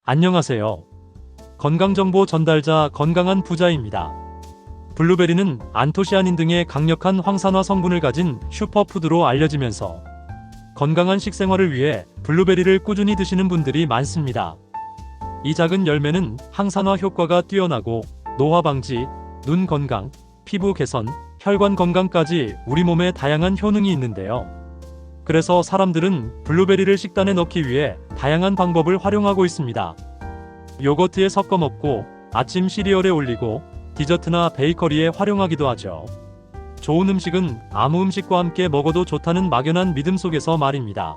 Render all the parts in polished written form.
안녕하세요. 건강정보 전달자 건강한 부자입니다. 블루베리는 안토시아닌 등의 강력한 황산화 성분을 가진 슈퍼푸드로 알려지면서 건강한 식생활을 위해 블루베리를 꾸준히 드시는 분들이 많습니다. 이 작은 열매는 항산화 효과가 뛰어나고 노화 방지, 눈 건강, 피부 개선, 혈관 건강까지 우리 몸에 다양한 효능이 있는데요. 그래서 사람들은 블루베리를 식단에 넣기 위해 다양한 방법을 활용하고 있습니다. 요거트에 섞어 먹고 아침 시리얼에 올리고 디저트나 베이커리에 활용하기도 하죠. 좋은 음식은 아무 음식과 함께 먹어도 좋다는 막연한 믿음 속에서 말입니다.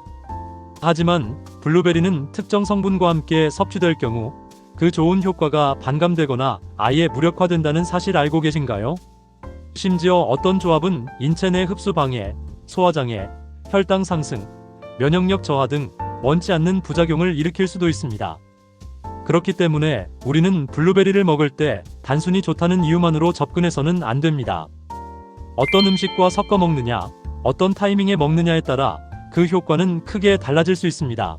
하지만 블루베리는 특정 성분과 함께 섭취될 경우 그 좋은 효과가 반감되거나 아예 무력화된다는 사실 알고 계신가요? 심지어 어떤 조합은 인체 내 흡수 방해, 소화장애, 혈당 상승, 면역력 저하 등 원치 않는 부작용을 일으킬 수도 있습니다. 그렇기 때문에 우리는 블루베리를 먹을 때 단순히 좋다는 이유만으로 접근해서는 안 됩니다. 어떤 음식과 섞어 먹느냐, 어떤 타이밍에 먹느냐에 따라 그 효과는 크게 달라질 수 있습니다.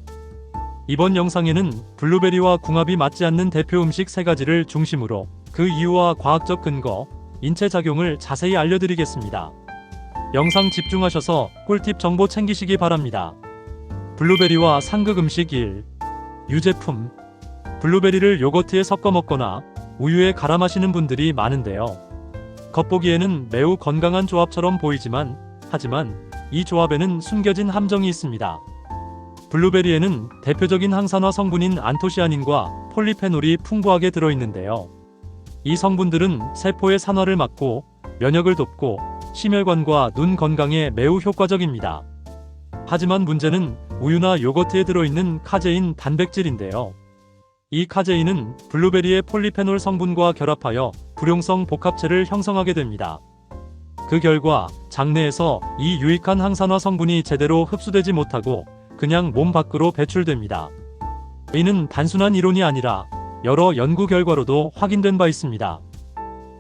이번 영상에는 블루베리와 궁합이 맞지 않는 대표 음식 3가지를 중심으로 그 이유와 과학적 근거, 인체 작용을 자세히 알려드리겠습니다. 영상 집중하셔서 꿀팁 정보 챙기시기 바랍니다. 블루베리와 상극 음식 1. 유제품. 블루베리를 요거트에 섞어 먹거나 우유에 갈아 마시는 분들이 많은데요. 겉보기에는 매우 건강한 조합처럼 보이지만 하지만 이 조합에는 숨겨진 함정이 있습니다. 블루베리에는 대표적인 항산화 성분인 안토시아닌과 폴리페놀이 풍부하게 들어있는데요. 이 성분들은 세포의 산화를 막고 면역을 돕고 심혈관과 눈 건강에 매우 효과적입니다. 하지만 문제는 우유나 요거트에 들어있는 카제인 단백질인데요. 이 카제인은 블루베리의 폴리페놀 성분과 결합하여 불용성 복합체를 형성하게 됩니다. 그 결과 장내에서 이 유익한 항산화 성분이 제대로 흡수되지 못하고 그냥 몸 밖으로 배출됩니다. 이는 단순한 이론이 아니라 여러 연구 결과로도 확인된 바 있습니다.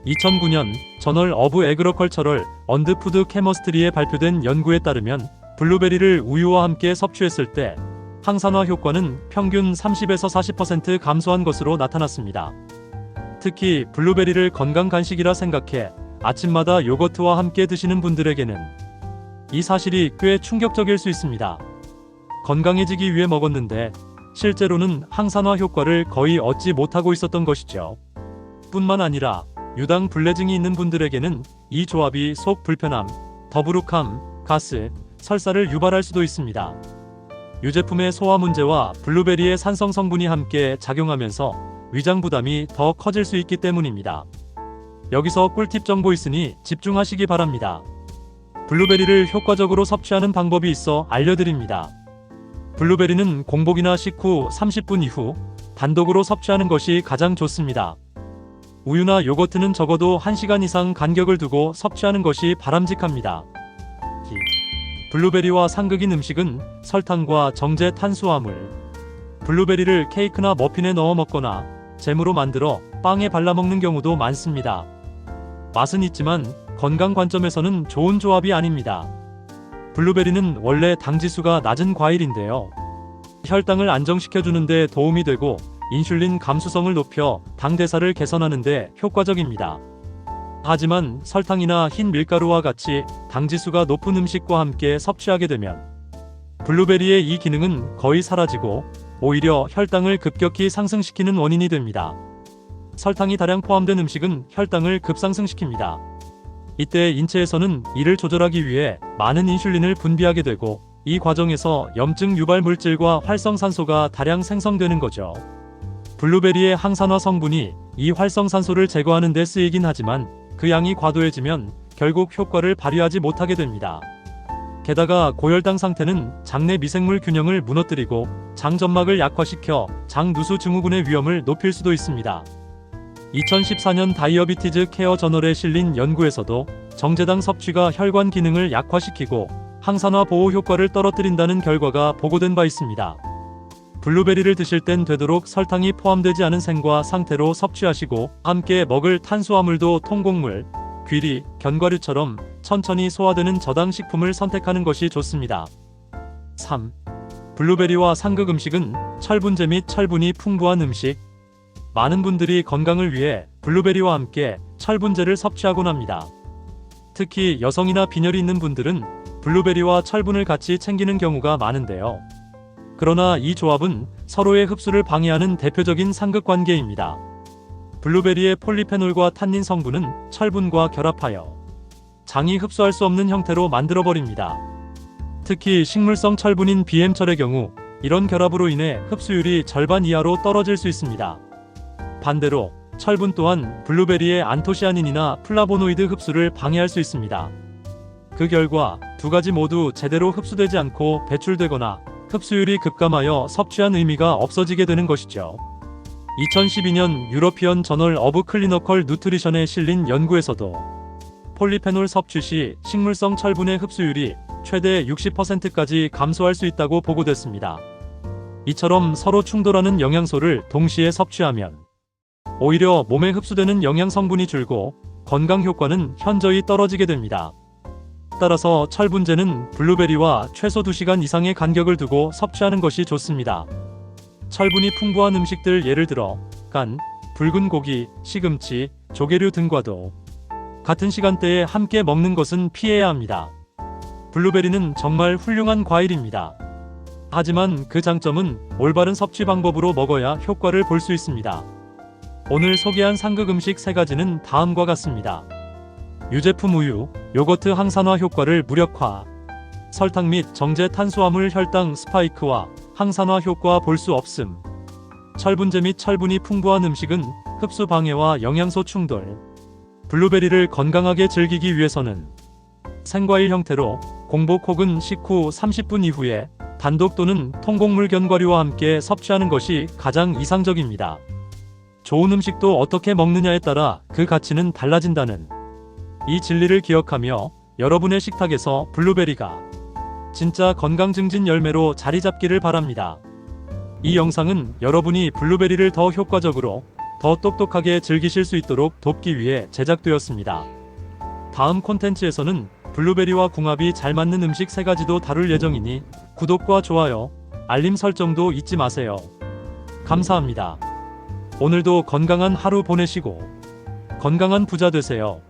2009년 저널 어브 에그러컬처럴 언드 푸드 케머스트리에 발표된 연구에 따르면 블루베리를 우유와 함께 섭취했을 때 항산화 효과는 평균 30에서 40% 감소한 것으로 나타났습니다. 특히 블루베리를 건강 간식이라 생각해 아침마다 요거트와 함께 드시는 분들에게는 이 사실이 꽤 충격적일 수 있습니다. 건강해지기 위해 먹었는데 실제로는 항산화 효과를 거의 얻지 못하고 있었던 것이죠. 뿐만 아니라 유당 불내증이 있는 분들에게는 이 조합이 속 불편함, 더부룩함, 가스, 설사를 유발할 수도 있습니다. 유제품의 소화 문제와 블루베리의 산성 성분이 함께 작용하면서 위장 부담이 더 커질 수 있기 때문입니다. 여기서 꿀팁 정보 있으니 집중하시기 바랍니다. 블루베리를 효과적으로 섭취하는 방법이 있어 알려드립니다. 블루베리는 공복이나 식후 30분 이후 단독으로 섭취하는 것이 가장 좋습니다. 우유나 요거트는 적어도 1시간 이상 간격을 두고 섭취하는 것이 바람직합니다. 블루베리와 상극인 음식은 설탕과 정제 탄수화물. 블루베리를 케이크나 머핀에 넣어 먹거나 잼으로 만들어 빵에 발라 먹는 경우도 많습니다. 맛은 있지만 건강 관점에서는 좋은 조합이 아닙니다. 블루베리는 원래 당지수가 낮은 과일인데요. 혈당을 안정시켜주는 데 도움이 되고 인슐린 감수성을 높여 당 대사를 개선하는 데 효과적입니다. 하지만 설탕이나 흰 밀가루와 같이 당지수가 높은 음식과 함께 섭취하게 되면 블루베리의 이 기능은 거의 사라지고 오히려 혈당을 급격히 상승시키는 원인이 됩니다. 설탕이 다량 포함된 음식은 혈당을 급상승시킵니다. 이때 인체에서는 이를 조절하기 위해 많은 인슐린을 분비하게 되고 이 과정에서 염증 유발 물질과 활성산소가 다량 생성되는 거죠. 블루베리의 항산화 성분이 이 활성산소를 제거하는 데 쓰이긴 하지만 그 양이 과도해지면 결국 효과를 발휘하지 못하게 됩니다. 게다가 고혈당 상태는 장내 미생물 균형을 무너뜨리고 장점막을 약화시켜 장누수 증후군의 위험을 높일 수도 있습니다. 2014년 다이어비티즈 케어 저널에 실린 연구에서도 정제당 섭취가 혈관 기능을 약화시키고 항산화 보호 효과를 떨어뜨린다는 결과가 보고된 바 있습니다. 블루베리를 드실 땐 되도록 설탕이 포함되지 않은 생과 상태로 섭취하시고 함께 먹을 탄수화물도 통곡물, 귀리, 견과류처럼 천천히 소화되는 저당 식품을 선택하는 것이 좋습니다. 3. 블루베리와 상극 음식은 철분제 및 철분이 풍부한 음식. 많은 분들이 건강을 위해 블루베리와 함께 철분제를 섭취하곤 합니다. 특히 여성이나 빈혈이 있는 분들은 블루베리와 철분을 같이 챙기는 경우가 많은데요. 그러나 이 조합은 서로의 흡수를 방해하는 대표적인 상극 관계입니다. 블루베리의 폴리페놀과 탄닌 성분은 철분과 결합하여 장이 흡수할 수 없는 형태로 만들어버립니다. 특히 식물성 철분인 BM철의 경우 이런 결합으로 인해 흡수율이 절반 이하로 떨어질 수 있습니다. 반대로 철분 또한 블루베리의 안토시아닌이나 플라보노이드 흡수를 방해할 수 있습니다. 그 결과 두 가지 모두 제대로 흡수되지 않고 배출되거나 흡수율이 급감하여 섭취한 의미가 없어지게 되는 것이죠. 2012년 유러피언 저널 오브 클리니컬 뉴트리션에 실린 연구에서도 폴리페놀 섭취 시 식물성 철분의 흡수율이 최대 60%까지 감소할 수 있다고 보고됐습니다. 이처럼 서로 충돌하는 영양소를 동시에 섭취하면 오히려 몸에 흡수되는 영양 성분이 줄고 건강 효과는 현저히 떨어지게 됩니다. 따라서 철분제는 블루베리와 최소 2시간 이상의 간격을 두고 섭취하는 것이 좋습니다. 철분이 풍부한 음식들 예를 들어 간, 붉은 고기, 시금치, 조개류 등과도 같은 시간대에 함께 먹는 것은 피해야 합니다. 블루베리는 정말 훌륭한 과일입니다. 하지만 그 장점은 올바른 섭취 방법으로 먹어야 효과를 볼 수 있습니다. 오늘 소개한 상극 음식 3가지는 다음과 같습니다. 유제품 우유, 요거트 항산화 효과를 무력화. 설탕 및 정제 탄수화물 혈당 스파이크와 항산화 효과 볼 수 없음. 철분제 및 철분이 풍부한 음식은 흡수 방해와 영양소 충돌. 블루베리를 건강하게 즐기기 위해서는 생과일 형태로 공복 혹은 식후 30분 이후에 단독 또는 통곡물 견과류와 함께 섭취하는 것이 가장 이상적입니다. 좋은 음식도 어떻게 먹느냐에 따라 그 가치는 달라진다는 이 진리를 기억하며 여러분의 식탁에서 블루베리가 진짜 건강 증진 열매로 자리 잡기를 바랍니다. 이 영상은 여러분이 블루베리를 더 효과적으로, 더 똑똑하게 즐기실 수 있도록 돕기 위해 제작되었습니다. 다음 콘텐츠에서는 블루베리와 궁합이 잘 맞는 음식 3가지도 다룰 예정이니 구독과 좋아요, 알림 설정도 잊지 마세요. 감사합니다. 오늘도 건강한 하루 보내시고 건강한 부자 되세요.